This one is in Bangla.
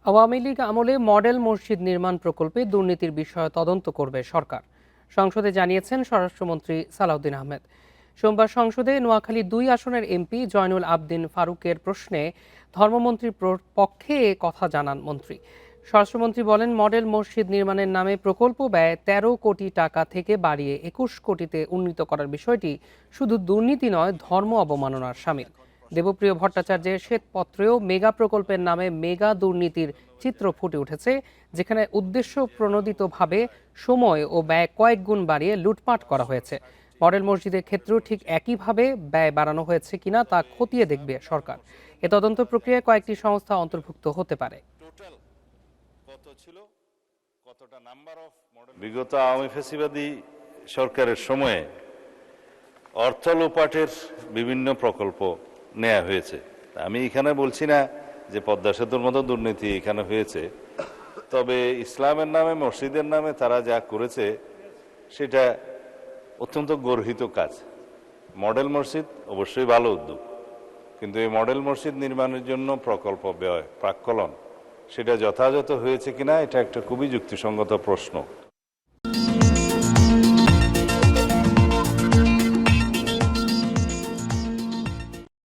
আওয়ামী লীগ আমলে মডেল মসজিদ নির্মাণ প্রকল্পে দুর্নীতির বিষয়ে তদন্ত করবে সরকার, সংসদে জানিয়েছেন স্বরাষ্ট্রমন্ত্রী সালাউদ্দিন আহমেদ। সোমবার সংসদে নোয়াখালী ২ আসনের এমপি জয়নুল আবদিন ফারুকের প্রশ্নে ধর্মমন্ত্রীর পক্ষে এ কথা জানান মন্ত্রী। স্বরাষ্ট্রমন্ত্রী বলেন, মডেল মসজিদ নির্মাণের নামে প্রকল্প ব্যয় ১৩ কোটি টাকা থেকে বাড়িয়ে ২১ কোটিতে উন্নীত করার বিষয়টি শুধু দুর্নীতি নয়, ধর্ম অবমাননার শামিল। দেবপ্রিয় ভট্টাচার্যের শ্বেতপত্রেও মেগা প্রকল্পের নামে মেগা দুর্নীতির চিত্র ফুটে উঠেছে, যেখানে উদ্দেশ্য প্রণোদিতভাবে সময় ও ব্যয় কয়েক গুণ বাড়িয়ে লুটপাট করা হয়েছে। মডেল মসজিদের ক্ষেত্রেও ঠিক একইভাবে ব্যয় বাড়ানো হয়েছে কিনা তা খতিয়ে দেখবে সরকার। এ তদন্ত প্রক্রিয়ায় কয়েকটি সংস্থা অন্তর্ভুক্ত হতে পারে। বিগত আওয়ামী ফ্যাসিবাদী সরকারের সময়ে অর্থ লোপাটের বিভিন্ন প্রকল্প নেওয়া হয়েছে। আমি এখানে বলছি না যে পদ্মা সেতুর মতো দুর্নীতি এখানে হয়েছে, তবে ইসলামের নামে মসজিদের নামে তারা যা করেছে সেটা অত্যন্ত গর্হিত কাজ। মডেল মসজিদ অবশ্যই ভালো উদ্যোগ, কিন্তু এই মডেল মসজিদ নির্মাণের জন্য প্রকল্প ব্যয় প্রাক্কলন সেটা যথাযথ হয়েছে কিনা এটা একটা খুবই যুক্তিসঙ্গত প্রশ্ন।